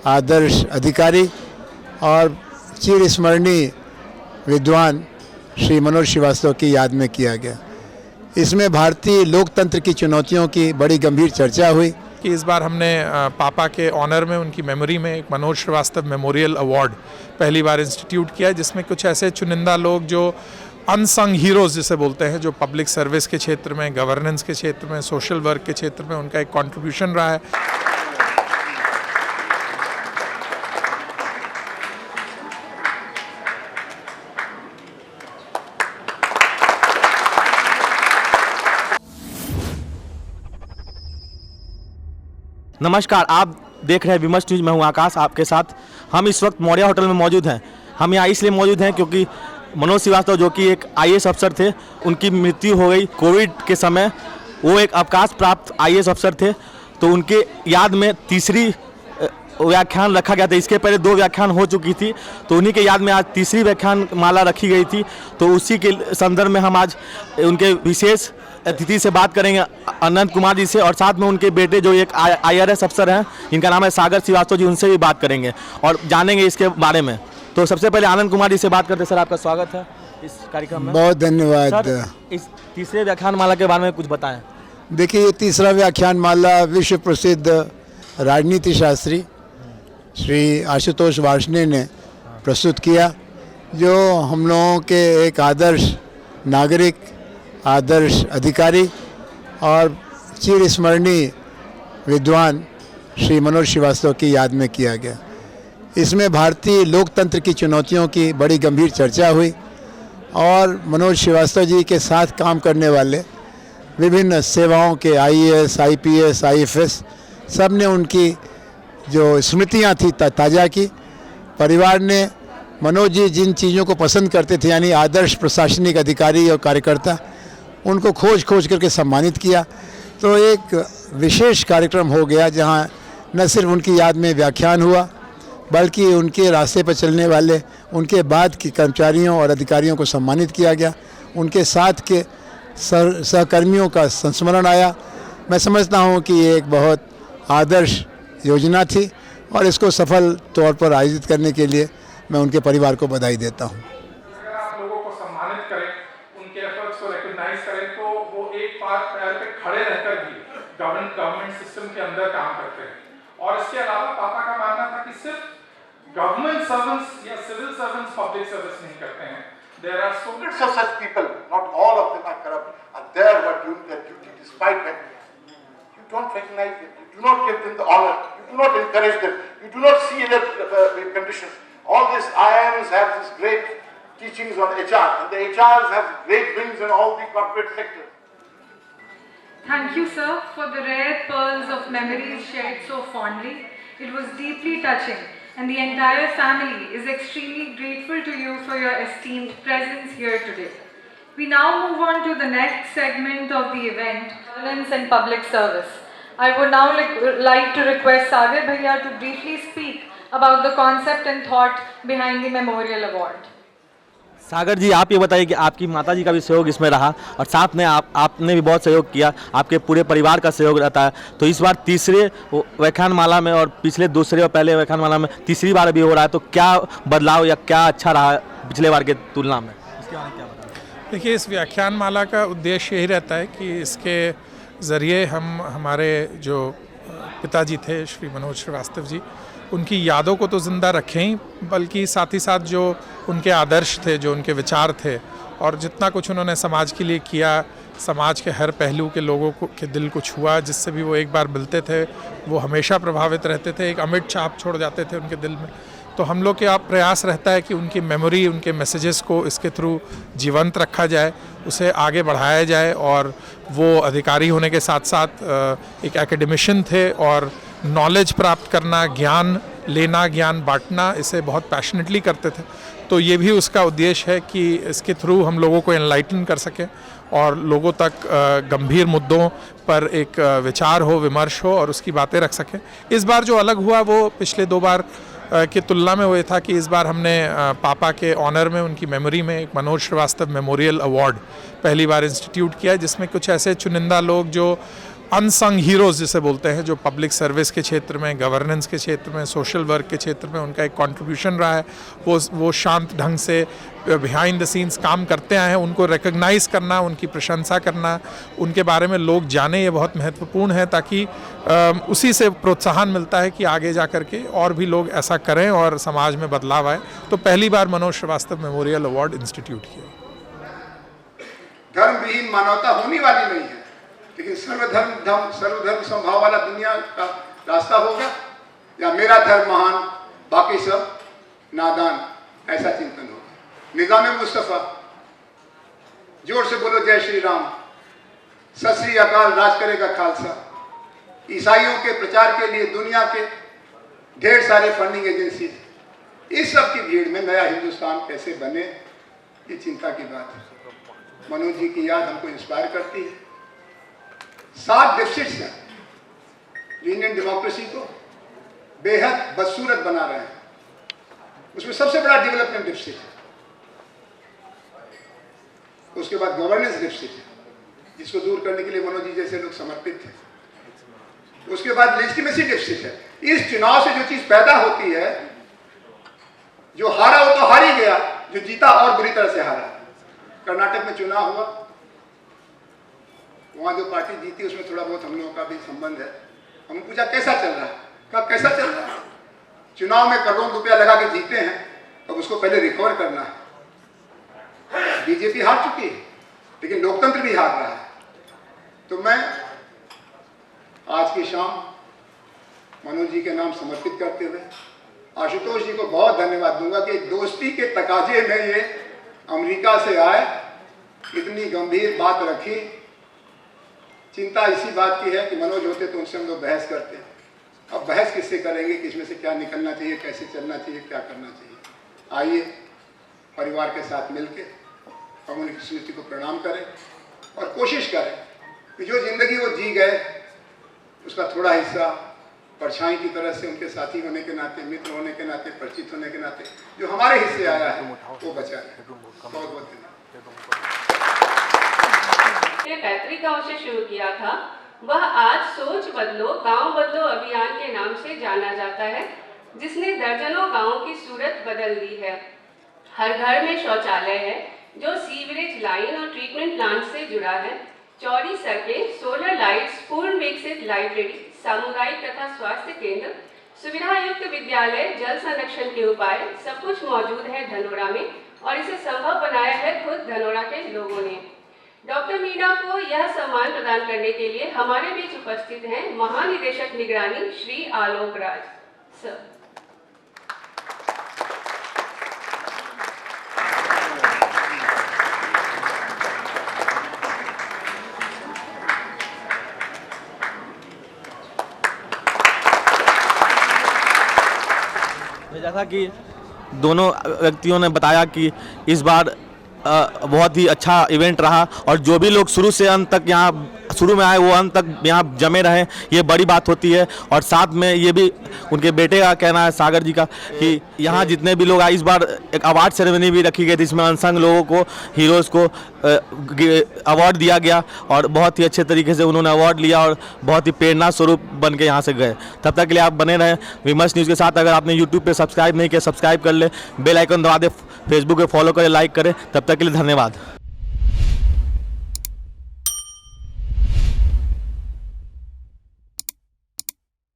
आदर्श अधिकारी और चिर स्मरणीय विद्वान श्री मनोज श्रीवास्तव की याद में किया गया। इसमें भारतीय लोकतंत्र की चुनौतियों की बड़ी गंभीर चर्चा हुई कि इस बार हमने पापा के ऑनर में, उनकी मेमोरी में एक मनोज श्रीवास्तव मेमोरियल अवार्ड पहली बार इंस्टीट्यूट किया, जिसमें कुछ ऐसे चुनिंदा लोग जो अनसंग हीरोज़ जिसे बोलते हैं, जो पब्लिक सर्विस के क्षेत्र में, गवर्नेंस के क्षेत्र में, सोशल वर्क के क्षेत्र में उनका एक कंट्रीब्यूशन रहा है। नमस्कार, आप देख रहे हैं विमर्श न्यूज। मैं हूं आकाश, आपके साथ। हम इस वक्त मौर्या होटल में मौजूद हैं। हम यहाँ इसलिए मौजूद हैं क्योंकि मनोज श्रीवास्तव, जो कि एक IAS अफसर थे, उनकी मृत्यु हो गई कोविड के समय। वो एक अवकाश प्राप्त IAS अफसर थे, तो उनके याद में तीसरी व्याख्यान रखा गया था। इसके पहले 2 व्याख्यान हो चुकी थी, तो उन्हीं के याद में आज तीसरी व्याख्यान माला रखी गई थी। तो उसी के संदर्भ में हम आज उनके विशेष अतिथि से बात करेंगे, अनंत कुमार जी से, और साथ में उनके बेटे जो एक IRS अफसर हैं, इनका नाम है सागर श्रीवास्तव जी, उनसे भी बात करेंगे और जानेंगे इसके बारे में। तो सबसे पहले आनंद कुमार जी से बात करते हैं। सर, आपका स्वागत है इस कार्यक्रम में। बहुत धन्यवाद। सर, इस तीसरे व्याख्यान माला के बारे में कुछ बताएं। देखिए, ये तीसरा व्याख्यान माला विश्व प्रसिद्ध राजनीति शास्त्री श्री आशुतोष वार्ष्णेय ने प्रस्तुत किया, जो हम लोगों के एक आदर्श नागरिक, आदर्श अधिकारी और चिर स्मरणीय विद्वान श्री मनोज श्रीवास्तव की याद में किया गया। इसमें भारतीय लोकतंत्र की चुनौतियों की बड़ी गंभीर चर्चा हुई और मनोज श्रीवास्तव जी के साथ काम करने वाले विभिन्न सेवाओं के IAS, IPS, IFS सब ने उनकी जो स्मृतियाँ थी ताज़ा की। परिवार ने मनोज जी जिन चीज़ों को पसंद करते थे, यानी आदर्श प्रशासनिक अधिकारी और कार्यकर्ता, उनको खोज करके सम्मानित किया। तो एक विशेष कार्यक्रम हो गया जहां न सिर्फ उनकी याद में व्याख्यान हुआ, बल्कि उनके रास्ते पर चलने वाले उनके बाद के कर्मचारियों और अधिकारियों को सम्मानित किया गया। उनके साथ के सहकर्मियों का संस्मरण आया। मैं समझता हूं कि ये एक बहुत आदर्श योजना थी और इसको सफल तौर पर आयोजित करने के लिए मैं उनके परिवार को बधाई देता हूँ। अगर आप लोगों को सम्मानित करें, उनके एफर्ट्स को रिकॉग्नाइज करें, तो वो एक पैर पे खड़े रहकर भी गवर्नमेंट सिस्टम के अंदर काम करते हैं। और इसके अलावा पापा का मानना था कि सिर्फ गवर्नमेंट सर्वेंट्स या सिविल सर्वेंट्स पब्लिक सर्विस नहीं करते हैं। There are so many such people, not all of them are corrupt, are there but doing their duty despite that. You don't recognize them, you do not give them the honor, you do not encourage them, you do not see their conditions. All these IIMs have this great teachings on HR, and the HRs have great wings in all the corporate sectors. Thank you, sir, for the rare pearls of memories shared so fondly. It was deeply touching, and the entire family is extremely grateful to you for your esteemed presence here today. We now move on to the next segment of the event, governance and public service. I would now like to request Sagar Bhaiya to briefly speak about the concept and thought behind the memorial award. सागर जी, आप ये बताइए कि आपकी माता जी का भी सहयोग इसमें रहा और साथ में आपने भी बहुत सहयोग किया, आपके पूरे परिवार का सहयोग रहता है। तो इस बार तीसरे व्याख्यान माला में और पिछले दूसरे और पहले व्याख्यान माला में तीसरी बार अभी हो रहा है, तो क्या बदलाव या क्या अच्छा रहा पिछले बार के तुलना में? इसके बारे में क्या बताएं? देखिए, इस व्याख्यान माला का उद्देश्य यही रहता है कि इसके ज़रिए हम हमारे जो पिताजी थे श्री मनोज श्रीवास्तव जी, उनकी यादों को तो ज़िंदा रखें ही, बल्कि साथ ही साथ जो उनके आदर्श थे, जो उनके विचार थे और जितना कुछ उन्होंने समाज के लिए किया, समाज के हर पहलू के लोगों को के दिल को छुआ, जिससे भी वो एक बार मिलते थे वो हमेशा प्रभावित रहते थे, एक अमिट छाप छोड़ जाते थे उनके दिल में। तो हम लोग का प्रयास रहता है कि उनकी मेमोरी, उनके मैसेजेस को इसके थ्रू जीवंत रखा जाए, उसे आगे बढ़ाया जाए। और वो अधिकारी होने के साथ साथ एक एकेडमिशियन थे और नॉलेज प्राप्त करना, ज्ञान लेना, ज्ञान बांटना, इसे बहुत पैशनेटली करते थे। तो ये भी उसका उद्देश्य है कि इसके थ्रू हम लोगों को एनलाइटन कर सकें और लोगों तक गंभीर मुद्दों पर एक विचार हो, विमर्श हो और उसकी बातें रख सकें। इस बार जो अलग हुआ वो पिछले 2 बार की तुलना में हुआ था कि इस बार हमने पापा के ऑनर में, उनकी मेमोरी में एक मनोज श्रीवास्तव मेमोरियल अवार्ड पहली बार इंस्टीट्यूट किया, जिसमें कुछ ऐसे चुनिंदा लोग जो अनसंग हीरोज़ जिसे बोलते हैं, जो पब्लिक सर्विस के क्षेत्र में, गवर्नेंस के क्षेत्र में, सोशल वर्क के क्षेत्र में उनका एक कंट्रीब्यूशन रहा है, वो शांत ढंग से बिहाइंड द सीन्स काम करते आए हैं, उनको रिकग्नाइज़ करना, उनकी प्रशंसा करना, उनके बारे में लोग जाने, ये बहुत महत्वपूर्ण है, ताकि उसी से प्रोत्साहन मिलता है कि आगे जा कर के और भी लोग ऐसा करें और समाज में बदलाव आए। तो पहली बार Manoj Shrivastava memorial award institute किया। धर्म विहीन मानवता होने वाली नहीं है, लेकिन सर्वधर्म संभाव वाला दुनिया का रास्ता होगा, या मेरा धर्म महान बाकी सब नादान, ऐसा चिंतन होगा। निज़ाम मुस्तफ़ा, जोर से बोलो जय श्री राम, सत श्री अकाल, राज करेगा खालसा। ईसाइयों के प्रचार के लिए दुनिया के ढेर सारे फंडिंग एजेंसी, इस सब की भीड़ में नया हिंदुस्तान कैसे बने, ये चिंता की बात है। मनोज जी की याद हमको इंस्पायर करती है। 7 डिफिसिट्स हैं जो इंडियन डेमोक्रेसी को बेहद बदसूरत बना रहे हैं, उसमें सबसे बड़ा डेवलपमेंट डिफिसिट है, उसके बाद गवर्नेंस डिफिसिट है, जिसको दूर करने के लिए मनोज जी जैसे लोग समर्पित थे। उसके बाद लेजिटिमेसी डिफिसिट है। इस चुनाव से जो चीज पैदा होती है, जो हारा वो तो हार ही गया, जो जीता और बुरी तरह से हारा। कर्नाटक में चुनाव हुआ, वहां जो पार्टी जीती उसमें थोड़ा बहुत हम लोगों का भी संबंध है। हम पूछा कैसा चल रहा है, कहा कैसा चल रहा है, चुनाव में करोड़ रुपया लगा के जीते हैं, अब उसको पहले रिकवर करना है। बीजेपी हार चुकी है, लेकिन लोकतंत्र भी हार रहा है। तो मैं आज की शाम मनोज जी के नाम समर्पित करते हुए आशुतोष जी को बहुत धन्यवाद दूंगा कि दोस्ती के तकाजे में ये अमेरिका से आए, इतनी गंभीर बात रखी। चिंता इसी बात की है कि मनोज होते तो उनसे हम लोग बहस करते, अब बहस किससे करेंगे कि इसमें से क्या निकलना चाहिए, कैसे चलना चाहिए, क्या करना चाहिए। आइए परिवार के साथ मिलकर हम उनकी स्मृति को प्रणाम करें और कोशिश करें कि जो जिंदगी वो जी गए उसका थोड़ा हिस्सा परछाई की तरह से उनके साथी होने के नाते, मित्र होने के नाते, परिचित होने के नाते जो हमारे हिस्से आया है वो बचा है। बहुत बहुत धन्यवाद। पैतृक गांव से शुरू किया था, वह आज सोच बदलो गांव बदलो अभियान के नाम से जाना जाता है, जिसने दर्जनों गांवों की सूरत बदल दी है। हर घर में शौचालय है जो सीवरेज लाइन और ट्रीटमेंट प्लांट से जुड़ा है। चौड़ी सड़कें, सोलर लाइट्स, पूर्ण विकसित लाइब्रेरी, सामुदायिक तथा स्वास्थ्य केंद्र, सुविधा युक्त विद्यालय, जल संरक्षण के उपाय, सब कुछ मौजूद है धनोरा में, और इसे संभव बनाया है खुद धनोरा के लोगों ने। डॉक्टर मीना को यह सम्मान प्रदान करने के लिए हमारे बीच उपस्थित हैं महानिदेशक निगरानी श्री आलोक राज सर। जैसा कि दोनों व्यक्तियों ने बताया कि इस बार बहुत ही अच्छा इवेंट रहा, और जो भी लोग शुरू से अंत तक यहाँ शुरू में आए वो अंत तक यहाँ जमे रहे, ये बड़ी बात होती है। और साथ में ये भी उनके बेटे का कहना है, सागर जी का, कि यहाँ जितने भी लोग आए, इस बार एक अवार्ड सेरेमनी भी रखी गई थी, जिसमें अनसंग लोगों को, हीरोज़ को अवार्ड दिया गया, और बहुत ही अच्छे तरीके से उन्होंने अवार्ड लिया और बहुत ही प्रेरणा स्वरूप बन के यहाँ से गए। तब तक के लिए आप बने रहें विमर्श न्यूज़ के साथ। अगर आपने यूट्यूब पर सब्सक्राइब नहीं किया, सब्सक्राइब कर ले, बेल आइकन दबा दे, फेसबुक पे फॉलो करें, लाइक करें। तब तक के लिए धन्यवाद।